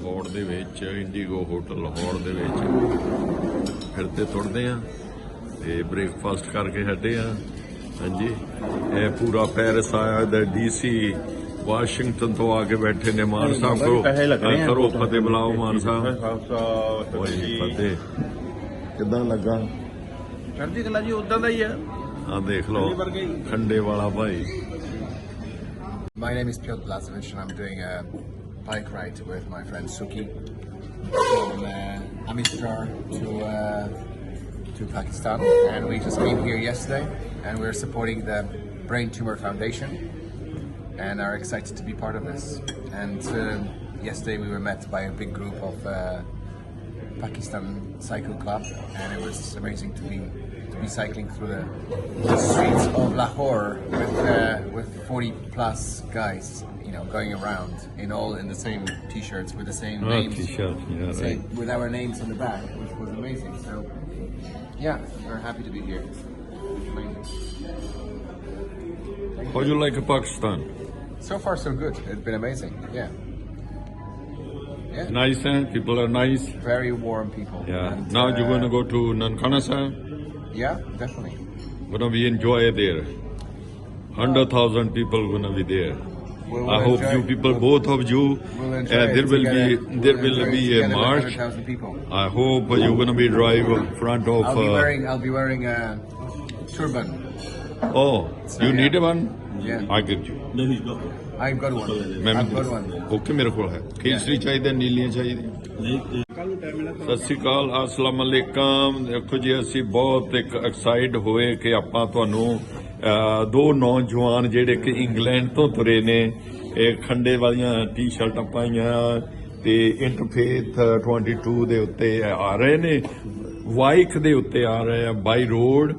ਲਾਹੌਰ ਦੇ ਵਿੱਚ IndiGo hotel Lahore ਦੇ ਵਿੱਚ ਫਿਰਦੇ ਤੁਰਦੇ ਆ ਤੇ ਬ੍ਰੇਕਫਾਸਟ ਕਰਕੇ ਹਟੇ ਆ। ਹਾਂਜੀ, ਇਹ ਪੂਰਾ ਪੈਰਿਸ ਆਇਆ ਦਾ ਡੀਸੀ ਵਾਸ਼ਿੰਗਟਨ ਤੋਂ ਆ ਕੇ ਬੈਠੇ ਨੇ। ਮਾਨ ਸਾਹਿਬ ਕੋ ਕਰੋ ਫਤਿਹ ਬੁਲਾਓ। ਮਾਨ ਸਾਹਿਬ ਫਤਿਹ। ਕਿੱਦਾਂ ਲੱਗਾ? ਚੜ੍ਹਦੀ ਕਲਾ ਜੀ, ਉਦਾਂ ਦਾ ਹੀ ਆ। ਆ ਦੇਖ ਲਓ ਖੰਡੇ ਵਾਲਾ ਭਾਈ। My name is Piotr Blazevich and I'm doing a bike ride with my friend Suki from Amritsar to Pakistan, and we just came here yesterday and we're supporting the Brain Tumor Foundation and are excited to be part of this. And yesterday we were met by a big group of Pakistan Cycle Club, and it was amazing to be cycling through the streets of Lahore with 40 plus guys, you know, going around in the same t-shirts with the same names, T-shirt, yeah, same, right. with our names on the back, which was amazing. So yeah, we're happy to be here. Amazing. How you like Pakistan? So far so good. It's been amazing. Yeah. Nice, eh? People are nice. Very warm people. Yeah. And, Now you're going to go to Nankana Sahib. yeah, definitely. Gonna be enjoy there. 100,000 people gonna be there. We'll I hope enjoy- you people, both of you, We'll enjoy it there will together. be there We'll will enjoy it be a together with march. 100,000 people. I hope you're gonna be drive in front of. I'll be wearing a turban. Oh, you yeah. need one? Yeah. I give you. I've got one. मैं I've got one. Okay मेरे को है केसरी चाहिए नीलियां चाहिए। ਸਤਿ ਸ਼੍ਰੀ ਅਕਾਲ, ਅਸਲਾਮ ਅਲੈਕਮ। ਦੇਖੋ ਜੀ, ਅਸੀਂ ਬਹੁਤ ਇੱਕ ਐਕਸਾਈਟ ਹੋਏ ਕਿ ਆਪਾਂ ਤੁਹਾਨੂੰ ਦੋ ਨੌਜਵਾਨ ਜਿਹੜੇ ਕਿ ਇੰਗਲੈਂਡ ਤੋਂ ਤੁਰੇ ਨੇ, ਇਹ ਖੰਡੇ ਵਾਲੀਆਂ ਟੀ-ਸ਼ਰਟਾਂ ਪਾਈਆਂ ਤੇ ਇੰਟਰਫੇਥ 22 ਦੇ ਉੱਤੇ ਆ ਰਹੇ ਨੇ, ਬਾਈਕ ਦੇ ਉੱਤੇ ਆ ਰਹੇ ਆ ਬਾਈ ਰੋਡ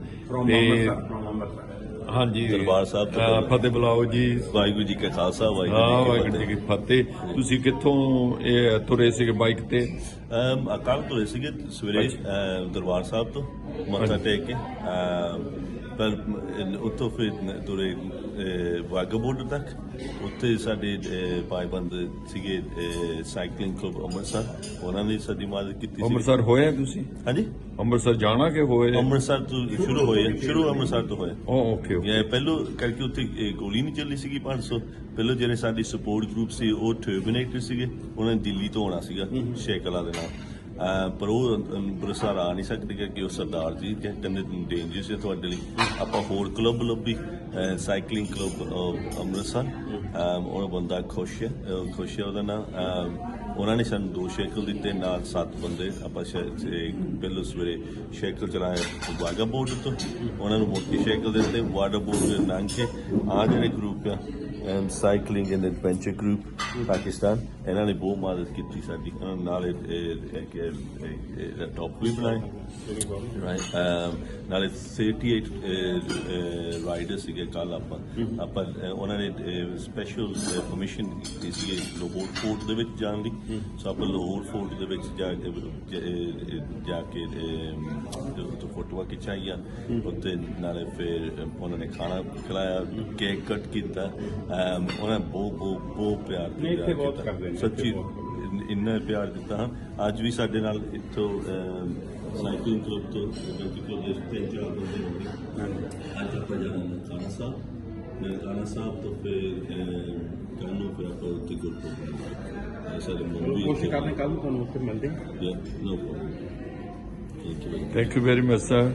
ਤੇ ਹਾਂਜੀ ਦਰਬਾਰ ਸਾਹਿਬ ਤੋਂ ਫਤਿਹ ਬੁਲਾਓ ਜੀ। ਵਾਹਿਗੁਰੂ ਜੀ ਕਾ ਖਾਲਸਾ ਵਾਹਿਗੁਰੂ ਜੀ ਕੀ ਫਤਿਹ। ਤੁਸੀਂ ਕਿੱਥੋਂ ਇਹ ਤੁਰੇ ਸੀਗੇ ਬਾਈਕ ਤੇ? ਕੱਲ ਤੁਰੇ ਸੀਗੇ ਸਵੇਰੇ ਦਰਬਾਰ ਸਾਹਿਬ ਤੋਂ ਮੱਥਾ ਟੇਕ ਕੇ, ਪਰ ਉੱਥੋਂ ਫਿਰ ਤੁਰੇ ਵਾਘਾ ਬਾਰਡਰ ਤੱਕ। ਉੱਥੇ ਸਾਡੇ ਭਾਈਬੰਦ ਸੀਗੇ ਸਾਈਕਲਿੰਗ ਕਲੱਬ ਅੰਮ੍ਰਿਤਸਰ, ਉਹਨਾਂ ਨੇ ਸਾਡੀ ਮਦਦ ਕੀਤੀ ਸੀ। ਅੰਮ੍ਰਿਤਸਰ ਹੋਏ ਤੁਸੀਂ? ਹਾਂਜੀ, ਅੰਮ੍ਰਿਤਸਰ ਜਾਣਾ ਕਿ ਹੋਏ? ਅੰਮ੍ਰਿਤਸਰ ਤੋਂ ਸ਼ੁਰੂ ਅੰਮ੍ਰਿਤਸਰ ਤੋਂ ਹੋਏ। Okay okay. ਪਹਿਲੋਂ ਕਰਕੇ ਉੱਥੇ ਗੋਲੀ ਨਹੀਂ ਚੱਲੀ ਸੀਗੀ 500। ਪਹਿਲੋਂ ਜਿਹੜੇ ਸਾਡੇ ਸਪੋਰਟ ਗਰੁੱਪ ਸੀ ਉਹ ਟਰਬੀਨੇਟਰ ਸੀਗੇ, ਉਹਨਾਂ ਨੇ ਦਿੱਲੀ ਤੋਂ ਆਉਣਾ ਸੀਗਾ ਸ਼ੇਕਲਾ ਦੇ ਨਾਲ, ਪਰ ਉਹ ਅੰਮ੍ਰਿਤਸਰ ਆ ਨਹੀਂ ਸਕਦੇ ਕਿਉਂਕਿ ਉਹ ਸਰਦਾਰ ਜੀ ਕਹਿੰਦੇ ਡੇਂਜਰਸ ਹੈ ਤੁਹਾਡੇ ਲਈ। ਆਪਾਂ ਹੋਰ ਕਲੱਬ ਲੱਭੀ, ਸਾਈਕਲਿੰਗ ਕਲੱਬ ਅੰਮ੍ਰਿਤਸਰ, ਉਹ ਬੰਦਾ ਖੁਸ਼ ਹੈ ਉਹਦਾ ਨਾਂ। ਉਹਨਾਂ ਨੇ ਸਾਨੂੰ 2 ਸ਼ੇਕਲ ਦਿੱਤੇ, ਨਾਲ 7 ਬੰਦੇ। ਆਪਾਂ ਪਹਿਲੋਂ ਸਵੇਰੇ ਸ਼ੇਕਲ ਚਲਾਏ ਵਾਘਾ ਬਾਰਡਰ ਤੋਂ, ਉਹਨਾਂ ਨੂੰ ਮੋਟੀ ਸ਼ੇਕਲ ਦਿੱਤੇ। ਵਾਘਾ ਬਾਰਡਰ ਲੰਘ ਕੇ ਆ ਜਿਹੜੇ ਗਰੁੱਪ ਆ cycling and adventure group Pakistan, ਇਹਨਾਂ ਨੇ ਬਹੁਤ ਮਦਦ ਕੀਤੀ ਸਾਡੀ। ਉਹਨਾਂ ਨਾਲ ਟੌਪ ਵੀ ਬਣਾਏ, ਨਾਲੇ 38 ਰਾਈਡਰ ਸੀਗੇ ਕੱਲ। ਆਪਾਂ ਉਹਨਾਂ ਨੇ ਸਪੈਸ਼ਲ ਪਰਮਿਸ਼ਨ ਦਿੱਤੀ ਸੀ ਲਾਹੌਰ ਫੋਰਟ ਦੇ ਵਿੱਚ ਜਾਣ ਲਈ। ਸੋ ਆਪਾਂ ਲਾਹੌਰ ਫੋਰਟ ਦੇ ਵਿੱਚ ਜਾ ਕੇ ਫੋਟੋਆਂ ਖਿਚਾਈਆਂ ਉੱਤੇ, ਨਾਲੇ ਫਿਰ ਉਹਨਾਂ ਨੇ ਖਾਣਾ ਖਿਲਾਇਆ, ਕੇਕ ਕੱਟ ਕੀਤਾ। ਉਹਨਾਂ ਨੇ ਬਹੁਤ ਪਿਆਰ ਦਿੱਤਾ, ਸੱਚੀ ਇੰਨਾ ਪਿਆਰ ਦਿੱਤਾ। ਹਾਂ, ਅੱਜ ਵੀ ਸਾਡੇ ਨਾਲ ਇੱਥੋਂ ਸਾਈਕਲਿੰਗ ਕਲੱਬ ਤੋਂ 3-4 ਬੰਦੇ ਹੋਣਗੇ। ਅੱਜ ਆਪਾਂ ਜਾਣਾ ਨਨਕਾਣਾ ਸਾਹਿਬ ਤੋਂ ਫਿਰ ਕੱਲ੍ਹ ਨੂੰ ਫਿਰ ਆਪਾਂ ਉੱਥੇ ਗੁਰਪੁਰਬ ਸਾਡੇ ਮੰਮੀ ਕੋਸ਼ਿਸ਼ ਕਰਦੇ ਕੱਲ੍ਹ ਨੂੰ ਤੁਹਾਨੂੰ ਉੱਥੇ ਮਿਲਦੇ। Thank you very much sir.